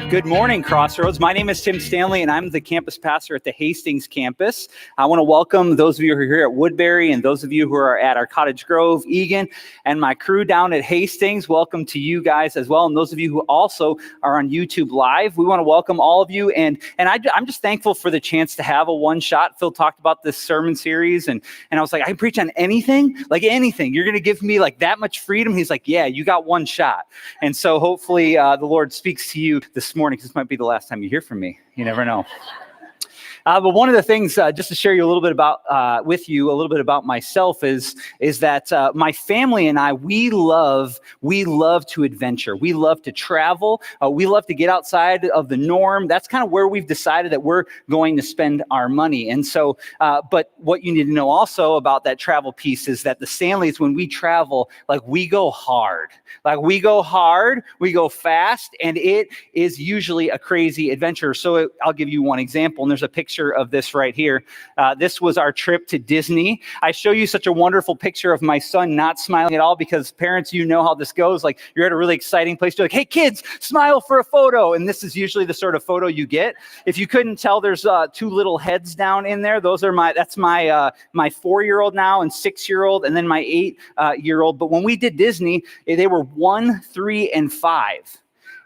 Good morning, Crossroads. My name is Tim Stanley, and I'm the campus pastor at the Hastings campus. I want to welcome those of you who are here at Woodbury and those of you who are at our Cottage Grove, Egan, and my crew down at Hastings. Welcome to you guys as well, and those of you who also are on YouTube Live. We want to welcome all of you, and I'm just thankful for the chance to have a one-shot. Phil talked about this sermon series, and I was like, I can preach on anything? Like anything. You're going to give me like that much freedom? He's like, yeah, you got one shot. And so hopefully the Lord speaks to you this morning, because this might be the last time you hear from me. You never know. But one of the things, just to share you a little bit about with you a little bit about myself is that my family and I, we love to adventure. We love to travel. We love to get outside of the norm. That's kind of where we've decided that we're going to spend our money. And so, but what you need to know also about that travel piece is that the Stanleys, when we travel, like we go hard. Like we go hard, we go fast, and it is usually a crazy adventure. So I'll give you one example, and there's a picture of this right here. This was our trip to Disney. I show you such a wonderful picture of my son not smiling at all, because parents, you know how this goes. Like you're at a really exciting place, you're like, hey kids, smile for a photo. And this is usually the sort of photo you get. If you couldn't tell, there's two little heads down in there. That's my 4-year-old now and 6-year-old, and then my 8-year-old. But when we did Disney, they were 1, 3, and 5.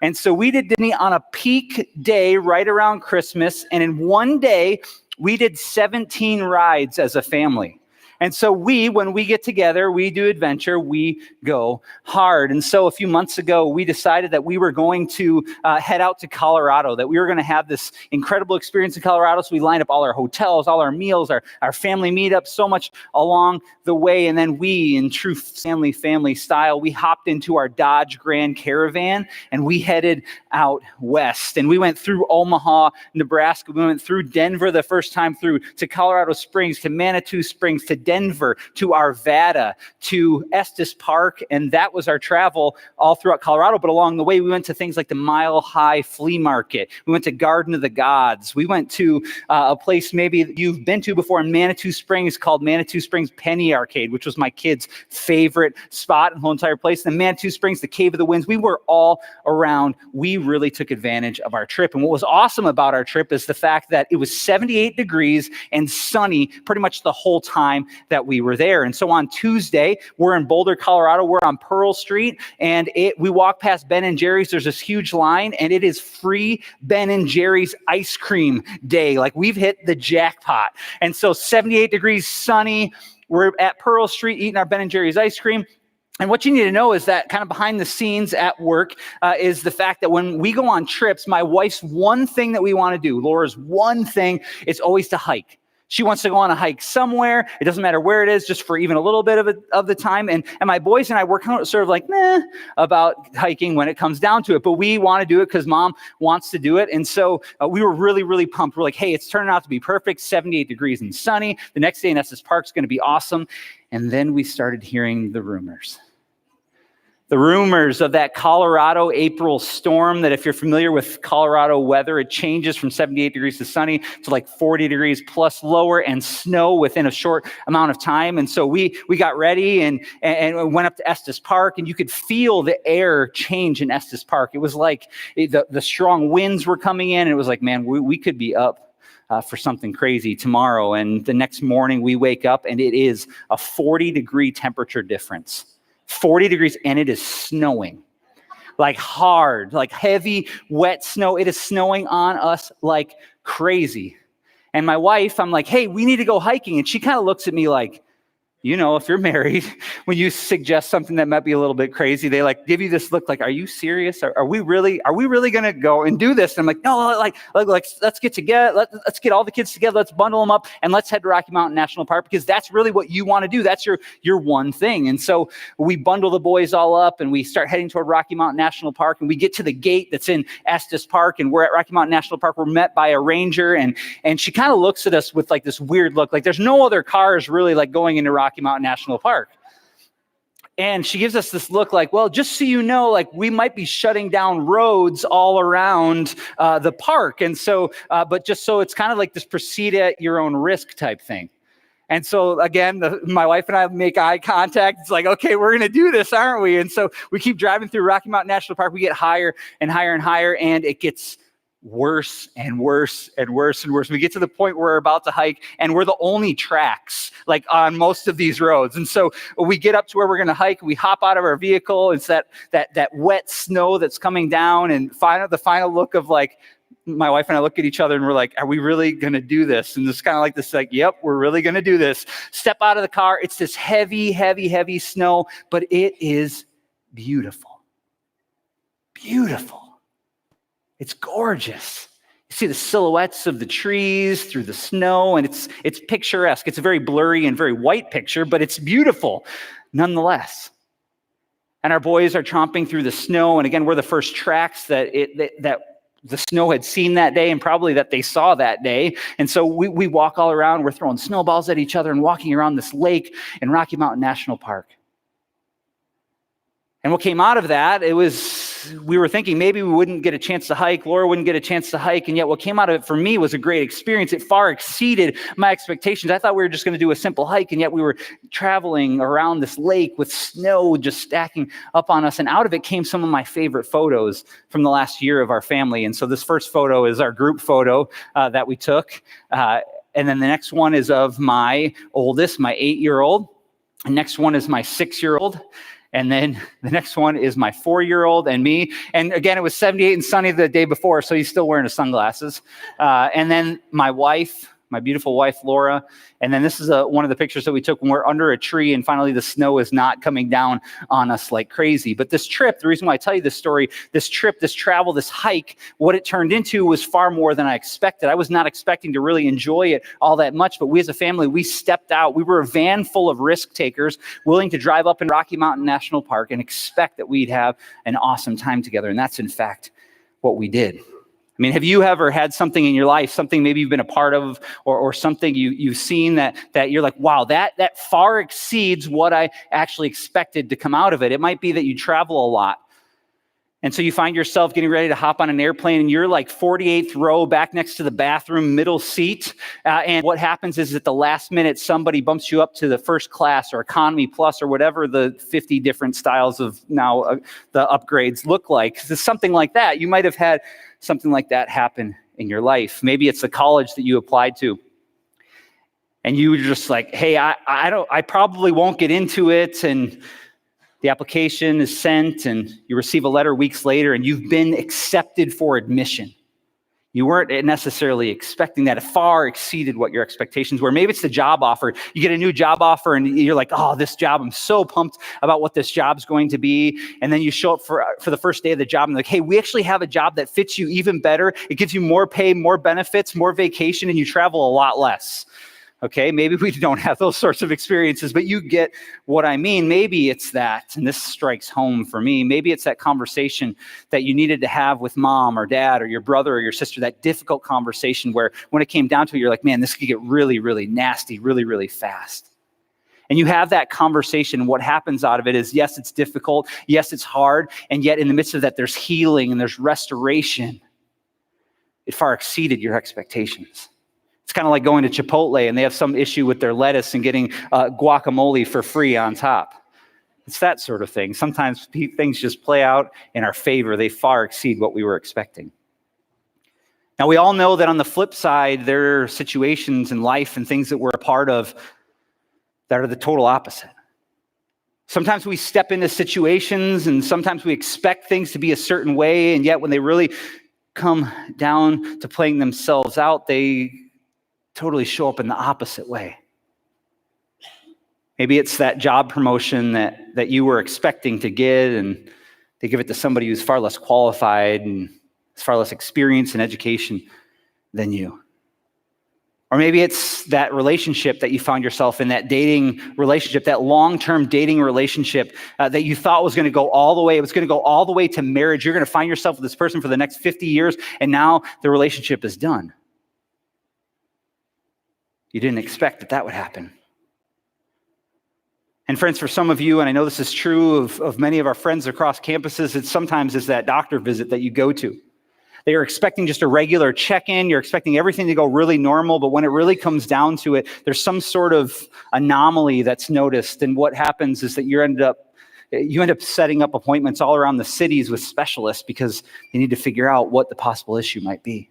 And so we did Disney on a peak day right around Christmas. And in one day, we did 17 rides as a family. And so when we get together, we do adventure, we go hard. And so a few months ago, we decided that we were going to head out to Colorado, that we were going to have this incredible experience in Colorado. So we lined up all our hotels, all our meals, our family meetups, so much along the way. And then we, in true Stanley family style, we hopped into our Dodge Grand Caravan and we headed out west. And we went through Omaha, Nebraska. We went through Denver the first time through, to Colorado Springs, to Manitou Springs, to Denver, to Arvada, to Estes Park, and that was our travel all throughout Colorado. But along the way, we went to things like the Mile High Flea Market. We went to Garden of the Gods. We went to a place maybe you've been to before in Manitou Springs called Manitou Springs Penny Arcade, which was my kids' favorite spot in the whole entire place. And Manitou Springs, the Cave of the Winds, we were all around. We really took advantage of our trip. And what was awesome about our trip is the fact that it was 78 degrees and sunny pretty much the whole time that we were there. And so on Tuesday, we're in Boulder, Colorado. We're on Pearl Street, and we walk past Ben & Jerry's. There's this huge line, and it is free Ben & Jerry's ice cream day. Like we've hit the jackpot. And so 78 degrees, sunny. We're at Pearl Street eating our Ben & Jerry's ice cream. And what you need to know is that kind of behind the scenes at work is the fact that when we go on trips, my wife's one thing that we want to do, Laura's one thing, is always to hike. She wants to go on a hike somewhere. It doesn't matter where it is, just for even a little bit of the time. And my boys and I, we're kind of sort of like, about hiking when it comes down to it. But we want to do it because mom wants to do it. And so we were really, really pumped. We're like, hey, it's turning out to be perfect, 78 degrees and sunny. The next day in Estes Park is going to be awesome. And then we started hearing the rumors. The rumors of that Colorado April storm that, if you're familiar with Colorado weather, it changes from 78 degrees to sunny to like 40 degrees plus lower, and snow within a short amount of time. And so we got ready and went up to Estes Park, and you could feel the air change in Estes Park. It was like the strong winds were coming in, and it was like, man, we could be up for something crazy tomorrow. And the next morning we wake up and it is a 40-degree temperature difference. 40 degrees, and it is snowing. Like hard, like heavy, wet snow. It is snowing on us like crazy. And my wife, I'm like, hey, we need to go hiking. And she kind of looks at me like, you know, if you're married, when you suggest something that might be a little bit crazy, they like give you this look like, are you serious? Are we really going to go and do this? And I'm like, no, like let's get together. Let's get all the kids together. Let's bundle them up and let's head to Rocky Mountain National Park, because that's really what you want to do. That's your one thing. And so we bundle the boys all up and we start heading toward Rocky Mountain National Park, and we get to the gate that's in Estes Park, and we're at Rocky Mountain National Park. We're met by a ranger, and she kind of looks at us with like this weird look, like there's no other cars really like going into Rocky Mountain National Park. And she gives us this look like, well, just so you know, like we might be shutting down roads all around the park. And so, but just so it's kind of like this proceed at your own risk type thing. And so again, my wife and I make eye contact. It's like, okay, we're going to do this, aren't we? And so we keep driving through Rocky Mountain National Park. We get higher and higher and higher, and it gets worse and worse and worse and worse. We get to the point where we're about to hike, and we're the only tracks like on most of these roads. And so we get up to where we're going to hike. We hop out of our vehicle. It's that wet snow that's coming down, and the final look of like, my wife and I look at each other and we're like, are we really going to do this? And it's kind of like this, like, yep, we're really going to do this. Step out of the car. It's this heavy, heavy, heavy snow, but it is beautiful. Beautiful. It's gorgeous. You see the silhouettes of the trees through the snow, and it's picturesque. It's a very blurry and very white picture, but it's beautiful nonetheless. And our boys are tromping through the snow, and again, we're the first tracks that the snow had seen that day, and probably that they saw that day. And so we walk all around. We're throwing snowballs at each other and walking around this lake in Rocky Mountain National Park. And what came out of that, we were thinking maybe we wouldn't get a chance to hike, Laura wouldn't get a chance to hike, and yet what came out of it for me was a great experience. It far exceeded my expectations. I thought we were just going to do a simple hike, and yet we were traveling around this lake with snow just stacking up on us, and out of it came some of my favorite photos from the last year of our family. And so this first photo is our group photo that we took, and then the next one is of my oldest, my 8-year-old. The next one is my 6-year-old. And then the next one is my 4-year-old and me. And again, it was 78 and sunny the day before, so he's still wearing his sunglasses. And then my wife, my beautiful wife, Laura. And then this is one of the pictures that we took when we're under a tree, and finally the snow is not coming down on us like crazy. But this trip, the reason why I tell you this story, this trip, this travel, this hike, what it turned into was far more than I expected. I was not expecting to really enjoy it all that much, but we as a family, we stepped out. We were a van full of risk takers, willing to drive up in Rocky Mountain National Park and expect that we'd have an awesome time together. And that's in fact what we did. I mean, have you ever had something in your life, something maybe you've been a part of, or something you've seen that you're like, wow, that far exceeds what I actually expected to come out of it? It might be that you travel a lot. And so you find yourself getting ready to hop on an airplane, and you're like 48th row back next to the bathroom, middle seat. And what happens is at the last minute, somebody bumps you up to the first class or economy plus or whatever the 50 different styles of now the upgrades look like. It's something like that. You might have had something like that happen in your life. Maybe it's the college that you applied to, and you were just like, hey, I probably won't get into it. And the application is sent, and you receive a letter weeks later, and you've been accepted for admission. You weren't necessarily expecting that. It far exceeded what your expectations were. Maybe it's the job offer. You get a new job offer, and you're like, oh, this job, I'm so pumped about what this job's going to be. And then you show up for the first day of the job, and like, hey, we actually have a job that fits you even better. It gives you more pay, more benefits, more vacation, and you travel a lot less. Okay, maybe we don't have those sorts of experiences, but you get what I mean. Maybe it's that, and this strikes home for me. Maybe it's that conversation that you needed to have with mom or dad or your brother or your sister, that difficult conversation where when it came down to it, you're like, man, this could get really, really nasty, really, really fast. And you have that conversation. What happens out of it is, yes, it's difficult. Yes, it's hard. And yet in the midst of that, there's healing and there's restoration. It far exceeded your expectations. It's kind of like going to Chipotle and they have some issue with their lettuce and getting guacamole for free on top. It's that sort of thing. Sometimes things just play out in our favor. They far exceed what we were expecting. Now, we all know that on the flip side, there are situations in life and things that we're a part of that are the total opposite. Sometimes we step into situations and sometimes we expect things to be a certain way, and yet when they really come down to playing themselves out, they totally show up in the opposite way. Maybe it's that job promotion that you were expecting to get, and they give it to somebody who's far less qualified and has far less experience and education than you. Or maybe it's that relationship that you found yourself in, that dating relationship, that long-term dating relationship that you thought was going to go all the way. It was going to go all the way to marriage. You're going to find yourself with this person for the next 50 years, and now the relationship is done. You didn't expect that would happen. And friends, for some of you, and I know this is true of many of our friends across campuses, it sometimes is that doctor visit that you go to. They are expecting just a regular check-in. You're expecting everything to go really normal, but when it really comes down to it, there's some sort of anomaly that's noticed. And what happens is that you end up setting up appointments all around the cities with specialists because they need to figure out what the possible issue might be.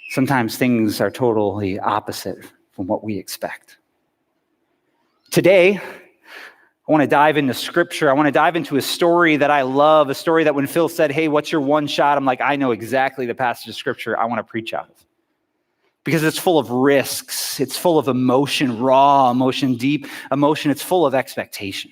Sometimes things are totally opposite from what we expect. Today, I want to dive into scripture. I want to dive into a story that I love, a story that when Phil said, hey, what's your one shot? I'm like, I know exactly the passage of scripture I want to preach out of. Because it's full of risks. It's full of emotion, raw emotion, deep emotion. It's full of expectation.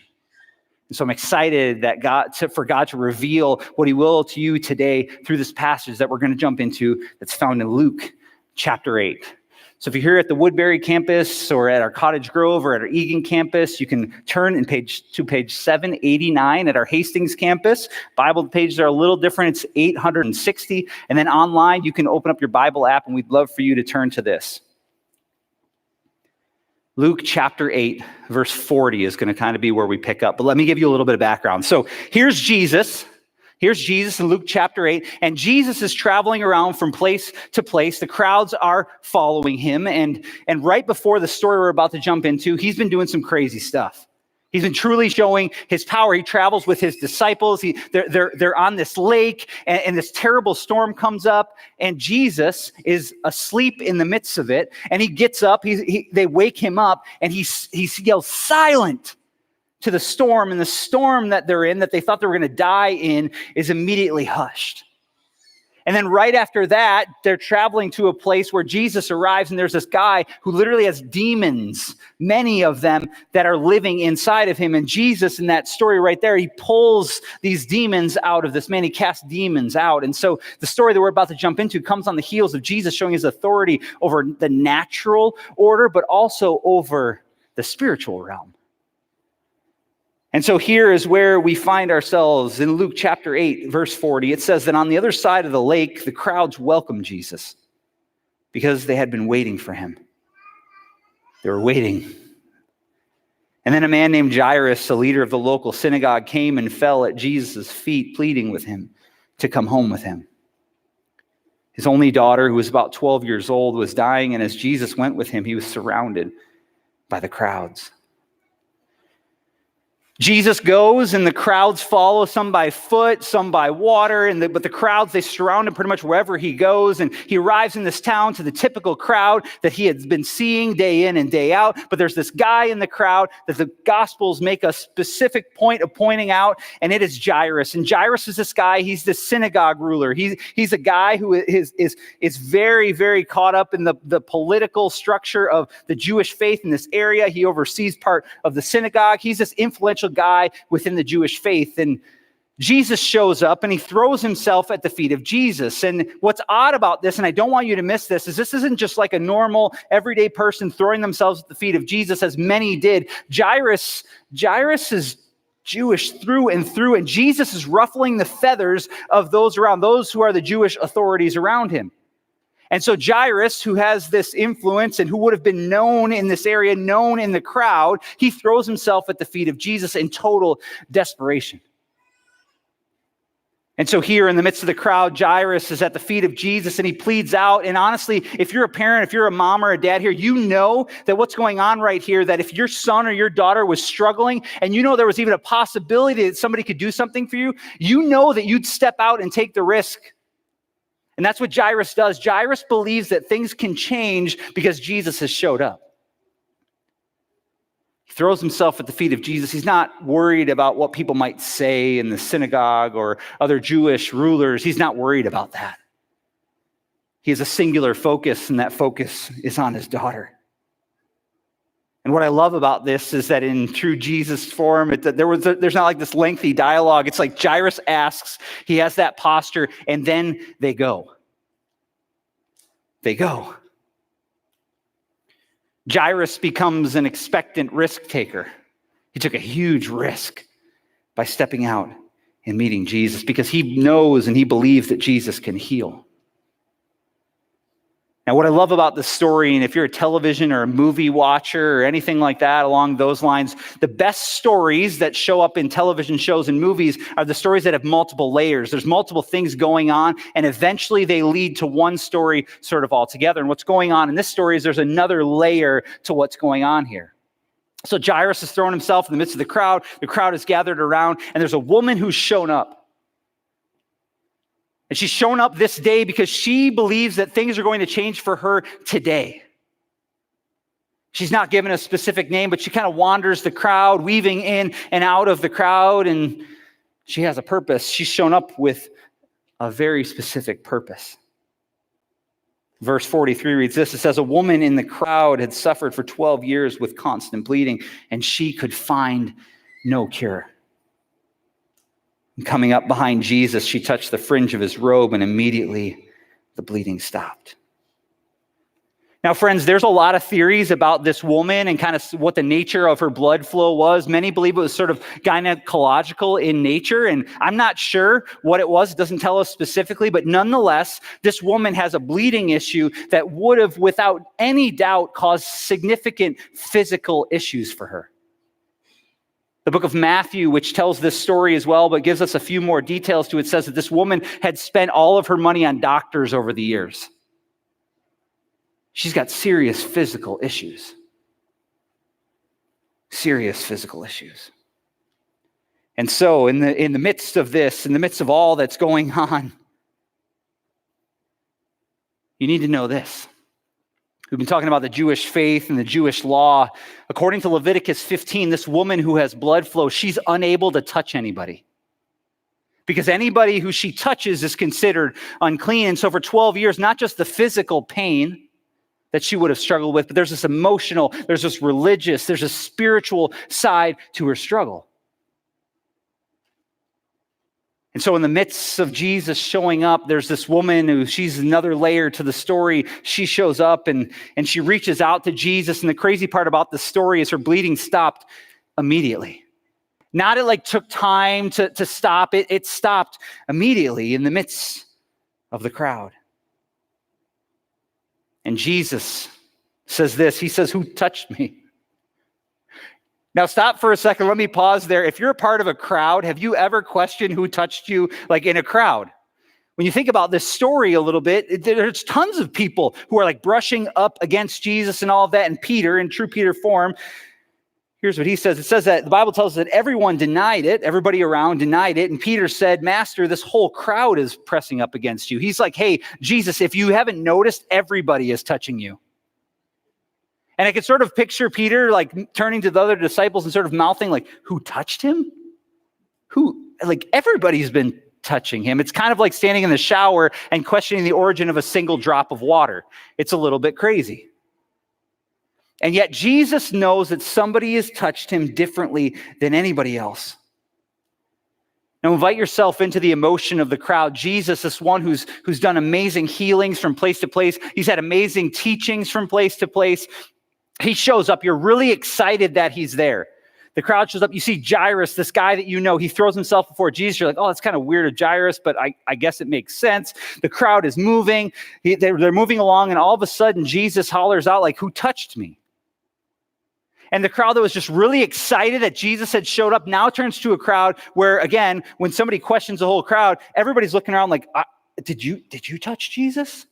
And so I'm excited that for God to reveal what he will to you today through this passage that we're going to jump into that's found in Luke chapter 8. So if you're here at the Woodbury campus or at our Cottage Grove or at our Egan campus, you can turn to page 789 at our Hastings campus. Bible pages are a little different. It's 860. And then online, you can open up your Bible app, and we'd love for you to turn to this. Luke chapter 8, verse 40 is going to kind of be where we pick up. But let me give you a little bit of background. So here's Jesus. Here's Jesus in Luke chapter 8, and Jesus is traveling around from place to place. The crowds are following him, and right before the story we're about to jump into, he's been doing some crazy stuff. He's been truly showing his power. He travels with his disciples. They're on this lake, and this terrible storm comes up, and Jesus is asleep in the midst of it, and he gets up. They wake him up, and he yells, "Silent!" to the storm, and the storm that they're in, that they thought they were going to die in, is immediately hushed. And then right after that, they're traveling to a place where Jesus arrives, and there's this guy who literally has demons, many of them, that are living inside of him. And Jesus, in that story right there, he pulls these demons out of this man. He casts demons out. And so the story that we're about to jump into comes on the heels of Jesus showing his authority over the natural order, but also over the spiritual realm. And so here is where we find ourselves in Luke chapter 8, verse 40. It says that on the other side of the lake, the crowds welcomed Jesus because they had been waiting for him. They were waiting. And then a man named Jairus, the leader of the local synagogue, came and fell at Jesus' feet, pleading with him to come home with him. His only daughter, who was about 12 years old, was dying, and as Jesus went with him, he was surrounded by the crowds. Jesus goes and the crowds follow, some by foot, some by water, but the crowds, they surround him pretty much wherever he goes. And he arrives in this town to the typical crowd that he had been seeing day in and day out. But there's this guy in the crowd that the Gospels make a specific point of pointing out, and it is Jairus. And Jairus is this guy, he's the synagogue ruler. He's a guy who is very, very caught up in the political structure of the Jewish faith in this area. He oversees part of the synagogue. He's this influential guy within the Jewish faith. And Jesus shows up and he throws himself at the feet of Jesus. And what's odd about this, and I don't want you to miss this, is this isn't just like a normal everyday person throwing themselves at the feet of Jesus, as many did. Jairus is Jewish through and through, and Jesus is ruffling the feathers of those around, those who are the Jewish authorities around him. And so Jairus, who has this influence and who would have been known in this area, known in the crowd, he throws himself at the feet of Jesus in total desperation. And so here in the midst of the crowd, Jairus is at the feet of Jesus and he pleads out. And honestly, if you're a parent, if you're a mom or a dad here, you know that what's going on right here, that if your son or your daughter was struggling and you know there was even a possibility that somebody could do something for you, you know that you'd step out and take the risk. And that's what Jairus does. Jairus believes that things can change because Jesus has showed up. He throws himself at the feet of Jesus. He's not worried about what people might say in the synagogue or other Jewish rulers. He's not worried about that. He has a singular focus, and that focus is on his daughter. And what I love about this is that in true Jesus form, there's not like this lengthy dialogue. It's like Jairus asks, he has that posture, and then they go. They go. Jairus becomes an expectant risk taker. He took a huge risk by stepping out and meeting Jesus because he knows and he believes that Jesus can heal. Now, what I love about this story, and if you're a television or a movie watcher or anything like that along those lines, the best stories that show up in television shows and movies are the stories that have multiple layers. There's multiple things going on, and eventually they lead to one story sort of all together. And what's going on in this story is there's another layer to what's going on here. So Jairus has thrown himself in the midst of the crowd. The crowd is gathered around, and there's a woman who's shown up. And she's shown up this day because she believes that things are going to change for her today. She's not given a specific name, but she kind of wanders the crowd, weaving in and out of the crowd, and she has a purpose. She's shown up with a very specific purpose. Verse 43 reads this. It says, a woman in the crowd had suffered for 12 years with constant bleeding, and she could find no cure. And coming up behind Jesus, she touched the fringe of his robe, and immediately the bleeding stopped. Now, friends, there's a lot of theories about this woman and kind of what the nature of her blood flow was. Many believe it was sort of gynecological in nature, and I'm not sure what it was. It doesn't tell us specifically, but nonetheless, this woman has a bleeding issue that would have, without any doubt, caused significant physical issues for her. The book of Matthew, which tells this story as well, but gives us a few more details to it, says that this woman had spent all of her money on doctors over the years. She's got serious physical issues. Serious physical issues. And so in the midst of this, in the midst of all that's going on, you need to know this. We've been talking about the Jewish faith and the Jewish law. According to Leviticus 15, this woman who has blood flow, she's unable to touch anybody. Because anybody who she touches is considered unclean. And so for 12 years, not just the physical pain that she would have struggled with, but there's this emotional, there's this religious, there's a spiritual side to her struggle. And so in the midst of Jesus showing up, there's this woman who, she's another layer to the story. She shows up and she reaches out to Jesus. And the crazy part about the story is her bleeding stopped immediately. Not it took time to stop. It stopped immediately in the midst of the crowd. And Jesus says this. He says, "Who touched me?" Now stop for a second. Let me pause there. If you're a part of a crowd, have you ever questioned who touched you in a crowd? When you think about this story a little bit, there's tons of people who are brushing up against Jesus and all of that. And Peter, in true Peter form, here's what he says. It says that the Bible tells us that everyone denied it. Everybody around denied it. And Peter said, "Master, this whole crowd is pressing up against you." He's like, "Hey, Jesus, if you haven't noticed, everybody is touching you." And I could sort of picture Peter turning to the other disciples and sort of mouthing "Who touched him? Who?" Everybody's been touching him. It's kind of like standing in the shower and questioning the origin of a single drop of water. It's a little bit crazy. And yet Jesus knows that somebody has touched him differently than anybody else. Now invite yourself into the emotion of the crowd. Jesus, this one who's done amazing healings from place to place. He's had amazing teachings from place to place. He shows up. You're really excited that he's there. The crowd shows up. You see Jairus, this guy that you know. He throws himself before Jesus. You're like, "Oh, that's kind of weird of Jairus," but I guess it makes sense. The crowd is moving. They're moving along, and all of a sudden, Jesus hollers out "Who touched me?" And the crowd that was just really excited that Jesus had showed up now turns to a crowd where, again, when somebody questions the whole crowd, everybody's looking around did you touch Jesus?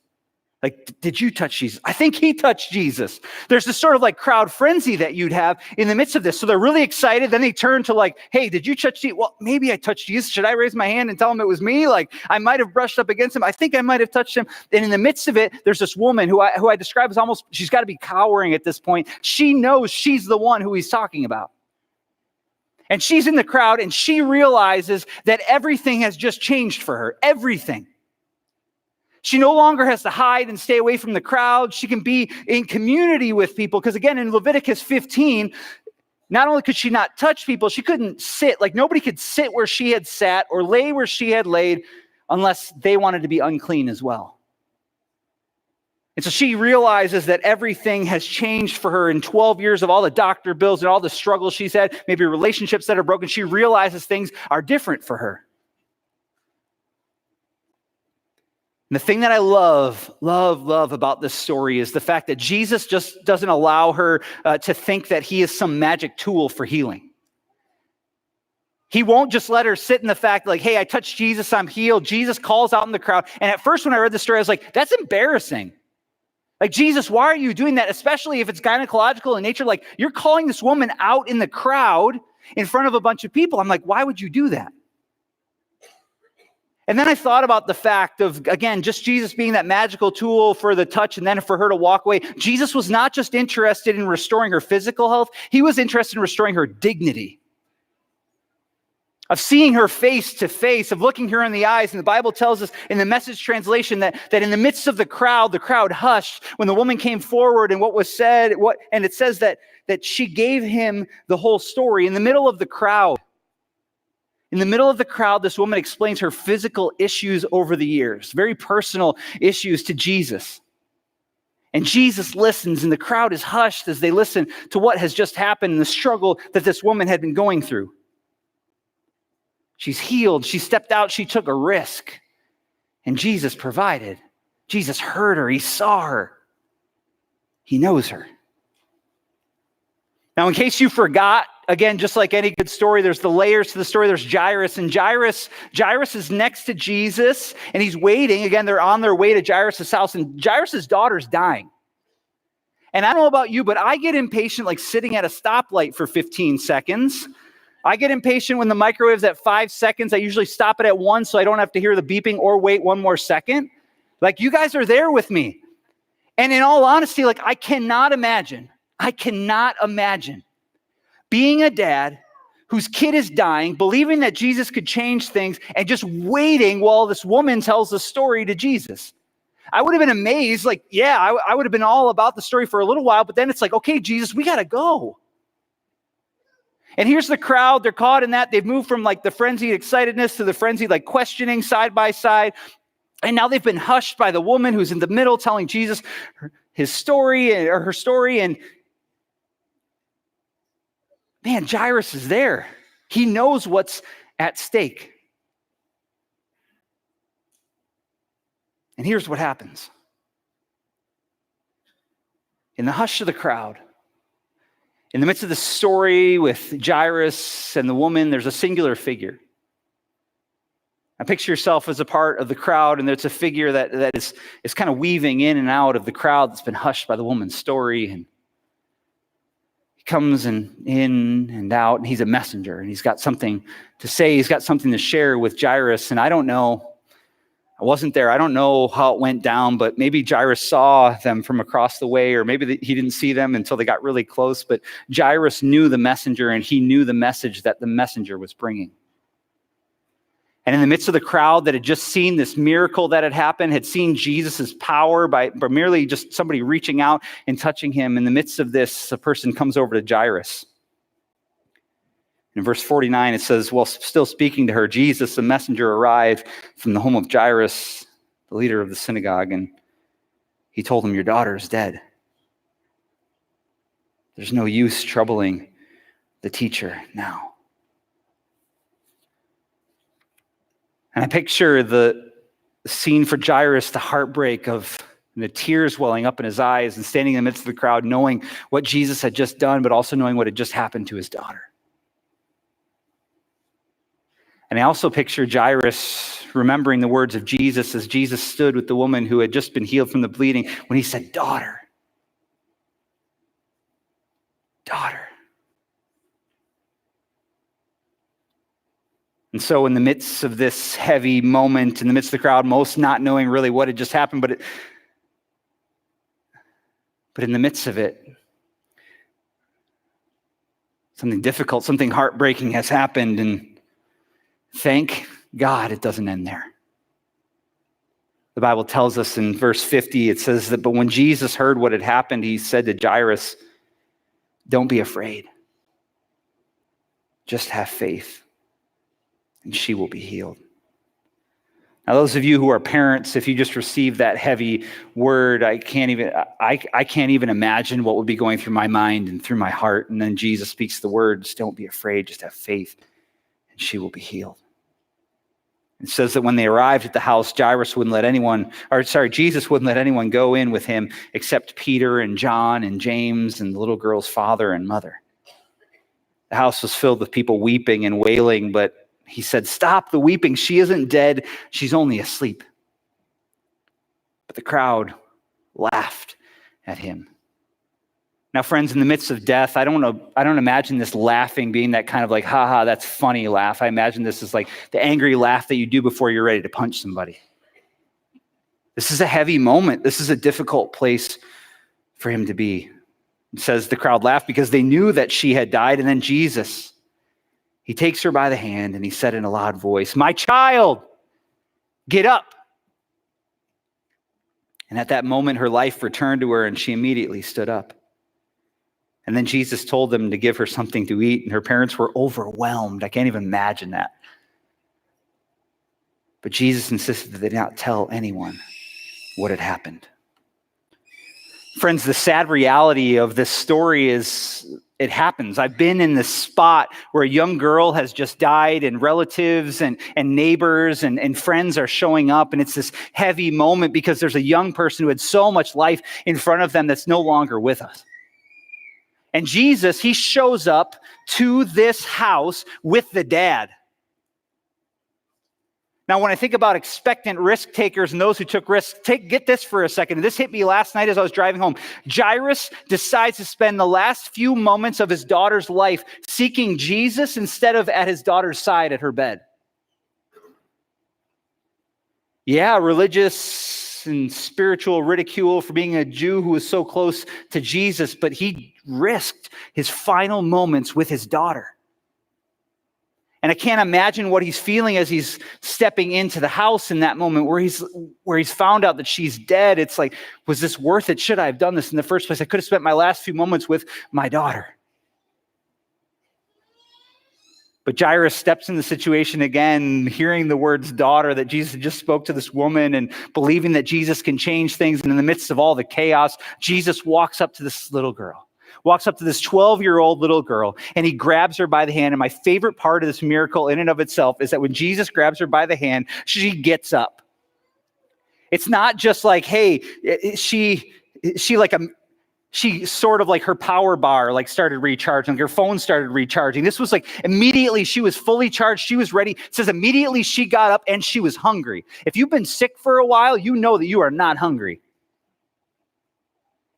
Did you touch Jesus? I think he touched Jesus. There's this sort of crowd frenzy that you'd have in the midst of this. So they're really excited. Then they turn to "Hey, did you touch Jesus?" "Well, maybe I touched Jesus. Should I raise my hand and tell him it was me? I might have brushed up against him. I think I might have touched him." And in the midst of it, there's this woman who I describe as almost, she's got to be cowering at this point. She knows she's the one who he's talking about. And she's in the crowd and she realizes that everything has just changed for her. Everything. She no longer has to hide and stay away from the crowd. She can be in community with people. Because again, in Leviticus 15, not only could she not touch people, she couldn't sit. Nobody could sit where she had sat or lay where she had laid unless they wanted to be unclean as well. And so she realizes that everything has changed for her in 12 years of all the doctor bills and all the struggles she's had, maybe relationships that are broken. She realizes things are different for her. And the thing that I love about this story is the fact that Jesus just doesn't allow her to think that he is some magic tool for healing. He won't just let her sit in the fact like, hey, I touched Jesus, I'm healed. Jesus calls out in the crowd. And at first when I read the story, I was like, that's embarrassing. Like, Jesus, why are you doing that? Especially if it's gynecological in nature. Like, you're calling this woman out in the crowd in front of a bunch of people. I'm like, why would you do that? And then I thought about the fact of, again, just Jesus being that magical tool for the touch and then for her to walk away. Jesus was not just interested in restoring her physical health. He was interested in restoring her dignity. Of seeing her face to face, of looking her in the eyes. And the Bible tells us in the Message translation that in the midst of the crowd hushed when the woman came forward and what was said. And it says that she gave him the whole story. In the middle of the crowd, this woman explains her physical issues over the years, very personal issues to Jesus. And Jesus listens, and the crowd is hushed as they listen to what has just happened and the struggle that this woman had been going through. She's healed. She stepped out. She took a risk. And Jesus provided. Jesus heard her. He saw her. He knows her. Now, in case you forgot, again, just like any good story, there's the layers to the story. There's Jairus. And Jairus is next to Jesus. And he's waiting. Again, they're on their way to Jairus' house. And Jairus' daughter's dying. And I don't know about you, but I get impatient like sitting at a stoplight for 15 seconds. I get impatient when the microwave's at 5 seconds. I usually stop it at 1 so I don't have to hear the beeping or wait one more second. Like, you guys are there with me. And in all honesty, like, I cannot imagine being a dad whose kid is dying, believing that Jesus could change things, and just waiting while this woman tells the story to Jesus. I would have been amazed. Like, yeah, I would have been all about the story for a little while, but then it's like, okay, Jesus, we got to go. And here's the crowd. They're caught in that. They've moved from like the frenzied excitedness to the frenzied like questioning side by side. And now they've been hushed by the woman who's in the middle telling Jesus his story or her story. And man, Jairus is there. He knows what's at stake. And here's what happens. In the hush of the crowd, in the midst of the story with Jairus and the woman, there's a singular figure. Now picture yourself as a part of the crowd, and there's a figure that is kind of weaving in and out of the crowd that's been hushed by the woman's story. And he comes in and out, and he's a messenger, and he's got something to say. He's got something to share with Jairus, and I don't know. I wasn't there. I don't know how it went down, but maybe Jairus saw them from across the way, or maybe he didn't see them until they got really close. But Jairus knew the messenger, and he knew the message that the messenger was bringing. And in the midst of the crowd that had just seen this miracle that had happened, had seen Jesus' power by merely just somebody reaching out and touching him, in the midst of this, a person comes over to Jairus. In verse 49, it says, while still speaking to her, Jesus, the messenger, arrived from the home of Jairus, the leader of the synagogue, and he told him, your daughter is dead. There's no use troubling the teacher now. And I picture the scene for Jairus, the heartbreak of the tears welling up in his eyes and standing in the midst of the crowd, knowing what Jesus had just done, but also knowing what had just happened to his daughter. And I also picture Jairus remembering the words of Jesus as Jesus stood with the woman who had just been healed from the bleeding when he said, daughter, daughter. And so in the midst of this heavy moment, in the midst of the crowd, most not knowing really what had just happened, but in the midst of it, something difficult, something heartbreaking has happened, and thank God it doesn't end there. The Bible tells us in verse 50, it says that, but when Jesus heard what had happened, he said to Jairus, don't be afraid. Just have faith, and she will be healed. Now, those of you who are parents, if you just received that heavy word, I can't even imagine what would be going through my mind and through my heart. And then Jesus speaks the words, don't be afraid, just have faith, and she will be healed. It says that when they arrived at the house, Jesus wouldn't let anyone go in with him except Peter and John and James and the little girl's father and mother. The house was filled with people weeping and wailing, but he said, "Stop the weeping. She isn't dead. She's only asleep." But the crowd laughed at him. Now, friends, in the midst of death, I don't imagine this laughing being that kind of like, ha ha, that's funny laugh. I imagine this is like the angry laugh that you do before you're ready to punch somebody. This is a heavy moment. This is a difficult place for him to be. It says the crowd laughed because they knew that she had died. And then Jesus, he takes her by the hand and he said in a loud voice, "My child, get up." And at that moment, her life returned to her and she immediately stood up. And then Jesus told them to give her something to eat, and her parents were overwhelmed. I can't even imagine that. But Jesus insisted that they not tell anyone what had happened. Friends, the sad reality of this story is it happens. I've been in this spot where a young girl has just died, and relatives and neighbors and friends are showing up, and it's this heavy moment because there's a young person who had so much life in front of them that's no longer with us. And Jesus, he shows up to this house with the dad. Now, when I think about expectant risk takers and those who took risks, get this for a second. This hit me last night as I was driving home. Jairus decides to spend the last few moments of his daughter's life seeking Jesus instead of at his daughter's side at her bed. Yeah, religious and spiritual ridicule for being a Jew who was so close to Jesus, but he risked his final moments with his daughter. And I can't imagine what he's feeling as he's stepping into the house in that moment where he's found out that she's dead. It's like, was this worth it? Should I have done this in the first place? I could have spent my last few moments with my daughter. But Jairus steps in the situation again, hearing the words daughter that Jesus just spoke to this woman and believing that Jesus can change things. And in the midst of all the chaos, Jesus walks up to this little girl, walks up to this 12-year-old little girl, and he grabs her by the hand. And my favorite part of this miracle in and of itself is that when Jesus grabs her by the hand, she gets up. It's not just like, hey, she sort of like her power bar like started recharging, her phone started recharging. This was like immediately she was fully charged. She was ready. It says immediately she got up and she was hungry. If you've been sick for a while, you know that you are not hungry.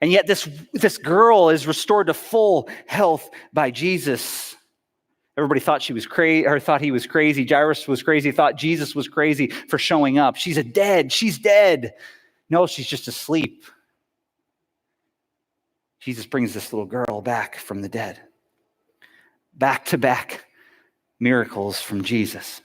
And yet this girl is restored to full health by Jesus. Everybody thought she was crazy, or thought he was crazy. Jairus was crazy, thought Jesus was crazy for showing up. She's dead. No, she's just asleep. Jesus brings this little girl back from the dead. Back-to-back miracles from Jesus.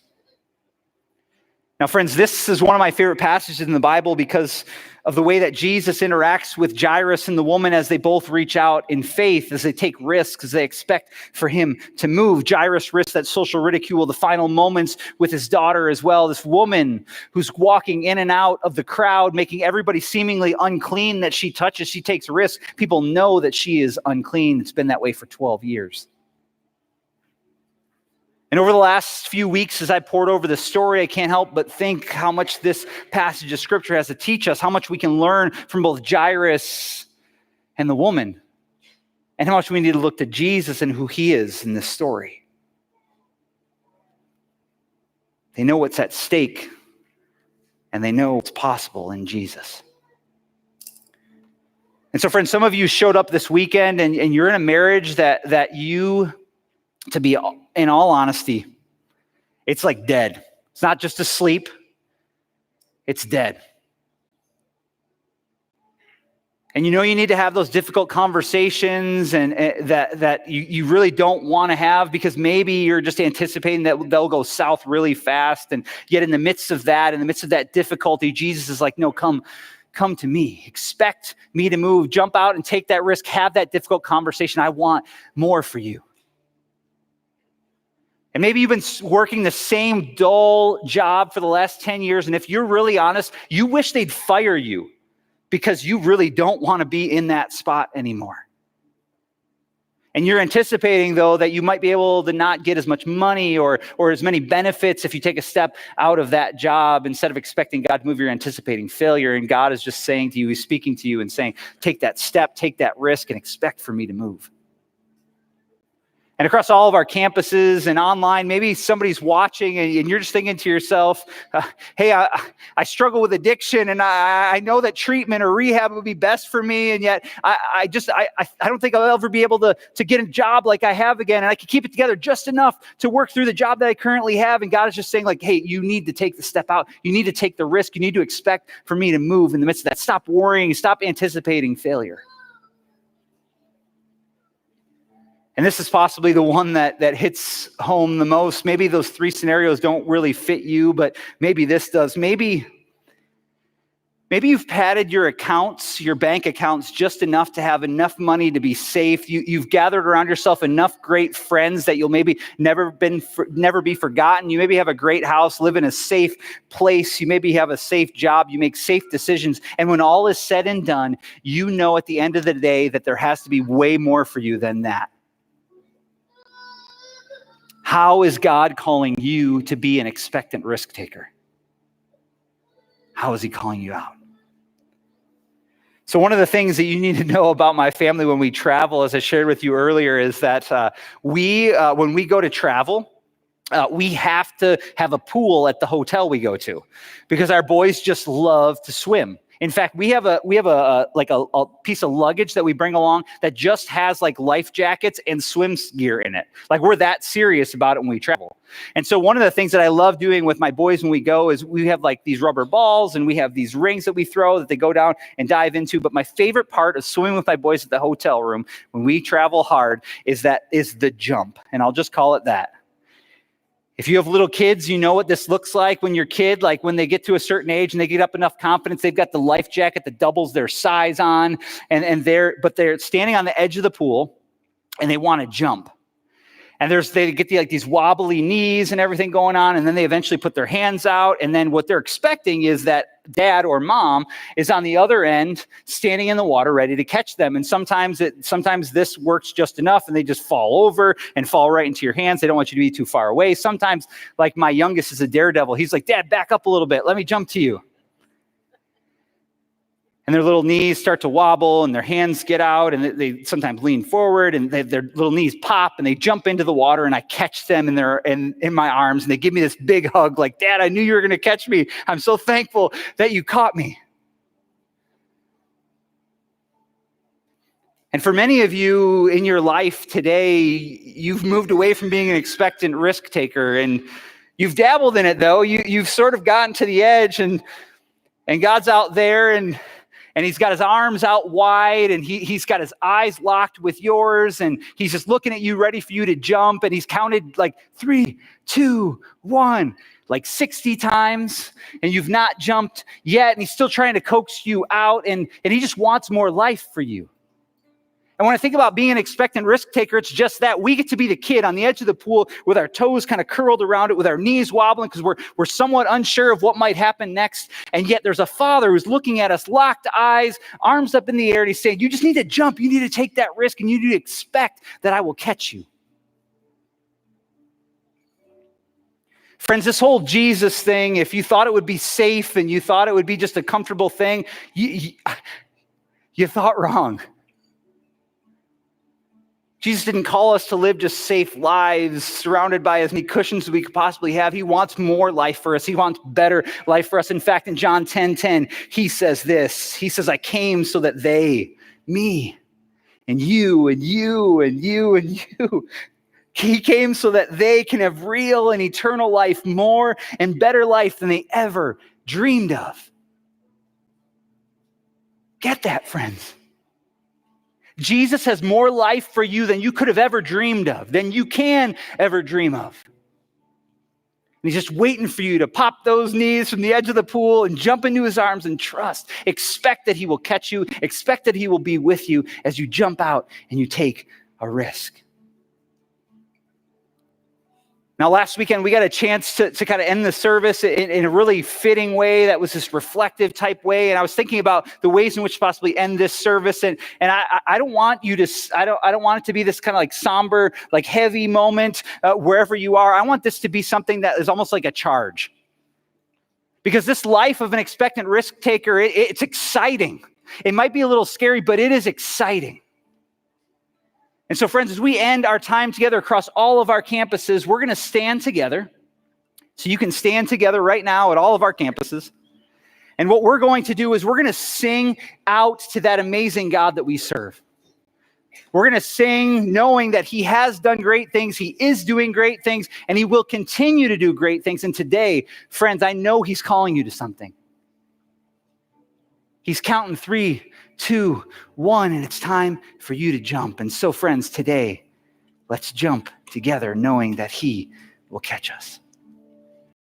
Now, friends, this is one of my favorite passages in the Bible because of the way that Jesus interacts with Jairus and the woman as they both reach out in faith, as they take risks, as they expect for him to move. Jairus risks that social ridicule, the final moments with his daughter as well. This woman who's walking in and out of the crowd, making everybody seemingly unclean that she touches. She takes risks. People know that she is unclean. It's been that way for 12 years. And over the last few weeks, as I poured over this story, I can't help but think how much this passage of scripture has to teach us, how much we can learn from both Jairus and the woman, and how much we need to look to Jesus and who he is in this story. They know what's at stake, and they know what's possible in Jesus. And so, friends, some of you showed up this weekend, and you're in a marriage that you, to be in all honesty, it's like dead. It's not just asleep, it's dead. And you know you need to have those difficult conversations and that you really don't want to have because maybe you're just anticipating that they'll go south really fast. And yet in the midst of that difficulty, Jesus is like, no, come to me. Expect me to move. Jump out and take that risk. Have that difficult conversation. I want more for you. And maybe you've been working the same dull job for the last 10 years. And if you're really honest, you wish they'd fire you because you really don't want to be in that spot anymore. And you're anticipating, though, that you might be able to not get as much money or as many benefits if you take a step out of that job. Instead of expecting God to move, you're anticipating failure. And God is just saying to you, he's speaking to you and saying, take that step, take that risk, and expect for me to move. And across all of our campuses and online, maybe somebody's watching and you're just thinking to yourself, hey, I struggle with addiction and I know that treatment or rehab would be best for me. And yet I don't think I'll ever be able to get a job like I have again. And I can keep it together just enough to work through the job that I currently have. And God is just saying like, hey, you need to take the step out. You need to take the risk. You need to expect for me to move in the midst of that. Stop worrying. Stop anticipating failure. And this is possibly the one that hits home the most. Maybe those three scenarios don't really fit you, but maybe this does. Maybe you've padded your accounts, your bank accounts, just enough to have enough money to be safe. You've gathered around yourself enough great friends that you'll maybe never be forgotten. You maybe have a great house, live in a safe place. You maybe have a safe job. You make safe decisions. And when all is said and done, you know at the end of the day that there has to be way more for you than that. How is God calling you to be an expectant risk taker? How is he calling you out? So one of the things that you need to know about my family when we travel, as I shared with you earlier, is that when we go to travel, we have to have a pool at the hotel we go to because our boys just love to swim. In fact, we have a piece of luggage that we bring along that just has like life jackets and swim gear in it. Like we're that serious about it when we travel. And so one of the things that I love doing with my boys when we go is we have like these rubber balls and we have these rings that we throw that they go down and dive into. But my favorite part of swimming with my boys at the hotel room when we travel hard is the jump. And I'll just call it that. If you have little kids, you know what this looks like when your kid, like when they get to a certain age and they get up enough confidence, they've got the life jacket that doubles their size on, and they're standing on the edge of the pool and they want to jump. And they get these wobbly knees and everything going on, and then they eventually put their hands out, and then what they're expecting is that dad or mom is on the other end, standing in the water, ready to catch them. And sometimes this works just enough, and they just fall over and fall right into your hands. They don't want you to be too far away. Sometimes, like my youngest is a daredevil. He's like, "Dad, back up a little bit. Let me jump to you." And their little knees start to wobble and their hands get out and they sometimes lean forward and their little knees pop and they jump into the water and I catch them in my arms and they give me this big hug like, "Dad, I knew you were going to catch me. I'm so thankful that you caught me." And for many of you in your life today, you've moved away from being an expectant risk taker and you've dabbled in it though. You've sort of gotten to the edge and God's out there and he's got his arms out wide and he's got his eyes locked with yours and he's just looking at you ready for you to jump and he's counted like 3, 2, 1, like 60 times and you've not jumped yet and he's still trying to coax you out and he just wants more life for you. And when I think about being an expectant risk taker, it's just that. We get to be the kid on the edge of the pool with our toes kind of curled around it, with our knees wobbling because we're somewhat unsure of what might happen next. And yet there's a father who's looking at us, locked eyes, arms up in the air, and he's saying, "You just need to jump. You need to take that risk, and you need to expect that I will catch you." Friends, this whole Jesus thing, if you thought it would be safe and you thought it would be just a comfortable thing, you thought wrong. Jesus didn't call us to live just safe lives surrounded by as many cushions as we could possibly have. He wants more life for us. He wants better life for us. In fact, in John 10:10, he says this. He says, "I came so that they, me, and you, and you, and you, and you." He came so that they can have real and eternal life, more and better life than they ever dreamed of. Get that, friends. Jesus has more life for you than you could have ever dreamed of, than you can ever dream of. And he's just waiting for you to pop those knees from the edge of the pool and jump into his arms and trust. Expect that he will catch you. Expect that he will be with you as you jump out and you take a risk. Now, last weekend, we got a chance to kind of end the service in a really fitting way that was this reflective type way. And I was thinking about the ways in which to possibly end this service. And I don't want you to, I don't want it to be this kind of like somber, like heavy moment wherever you are. I want this to be something that is almost like a charge. Because this life of an expectant risk taker, it's exciting. It might be a little scary, but it is exciting. And so, friends, as we end our time together across all of our campuses, we're going to stand together. So you can stand together right now at all of our campuses. And what we're going to do is we're going to sing out to that amazing God that we serve. We're going to sing knowing that he has done great things, he is doing great things, and he will continue to do great things. And today, friends, I know he's calling you to something. He's counting 3, 2, 1, and it's time for you to jump. And so, friends, today, let's jump together knowing that he will catch us.